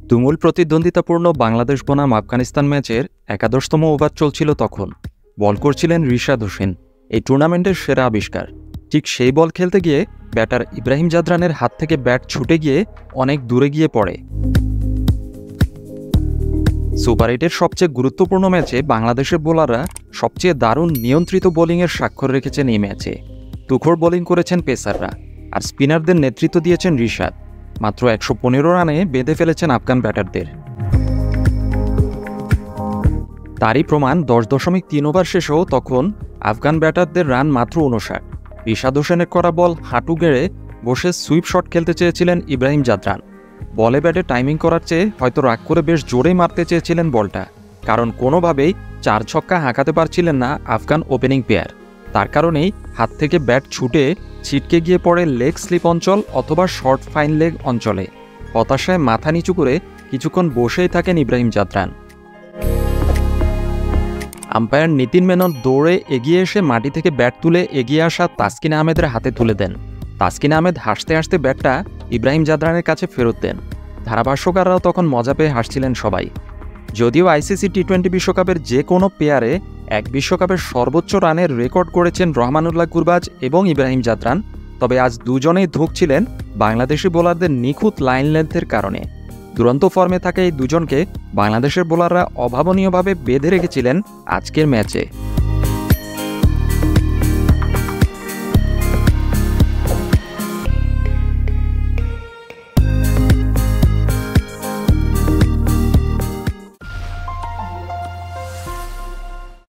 তুমুল প্রতিদ্বন্দ্বিতাপূর্ণ বাংলাদেশ বনাম আফগানিস্তান ম্যাচের একাদশতম ওভার চলছিল তখন। বল করছিলেন রিশাদ হোসেন, এই টুর্নামেন্টের সেরা আবিষ্কার। ঠিক সেই বল খেলতে গিয়ে ব্যাটার ইব্রাহিম জাদরানের হাত থেকে ব্যাট ছুটে গিয়ে অনেক দূরে গিয়ে পড়ে। সুপার 8-এর সবচেয়ে গুরুত্বপূর্ণ ম্যাচে বাংলাদেশের বোলাররা সবচেয়ে দারুণ নিয়ন্ত্রিত বোলিংয়ের স্বাক্ষর রেখেছেন এই ম্যাচে। তুখোড় বোলিং করেছেন পেসাররা, আর স্পিনারদের নেতৃত্ব দিয়েছেন রিশাদ। মাত্র ১১৫ রানে বেঁধে ফেলেছেন আফগান ব্যাটারদের। তারই প্রমাণ ১০.৩ ওভার শেষেও তখন আফগান ব্যাটারদের রান মাত্র ৫৯। রিশাদ হোসেনের করা বল হাঁটু গেড়ে বসে সুইপ শট খেলতে চেয়েছিলেন ইব্রাহিম জাদরান। বলে ব্যাটে টাইমিং করার চেয়ে হয়তো রাগ করে বেশ জোরেই মারতে চেয়েছিলেন বলটা, কারণ কোনোভাবেই ৪ ছক্কা হাঁকাতে পারছিলেন না আফগান ওপেনিং পেয়ার। তার কারণেই হাত থেকে ব্যাট ছুটে ছিটকে গিয়ে পড়ে লেগ স্লিপ অঞ্চল অথবা শর্ট ফাইন লেগ অঞ্চলে। হতাশায় মাথা নিচু করে কিছুক্ষণ বসেই থাকেন ইব্রাহিম জাদরান। আম্পায়ার নীতিন মেনন দৌড়ে এগিয়ে এসে মাটি থেকে ব্যাট তুলে এগিয়ে আসা তাসকিন আহমেদের হাতে তুলে দেন। তাসকিন আহমেদ হাসতে হাসতে ব্যাটটা ইব্রাহিম জাদরানের কাছে ফেরত দেন। ধারাভাষ্যকাররাও তখন মজা পেয়ে হাসছিলেন সবাই। যদিও আইসিসি টি-20 বিশ্বকাপের যে কোনো পেয়ারে এক বিশ্বকাপের সর্বোচ্চ রানের রেকর্ড করেছেন রহমানুল্লাহ গুরবাজ এবং ইব্রাহিম জাদরান, তবে আজ দুজনেই ধুঁকছিলেন বাংলাদেশি বোলারদের নিখুঁত লাইন লেন্থের কারণে। দুরন্ত ফর্মে থাকা এই দুজনকে বাংলাদেশের বোলাররা অভাবনীয়ভাবে বেঁধে রেখেছিলেন আজকের ম্যাচে।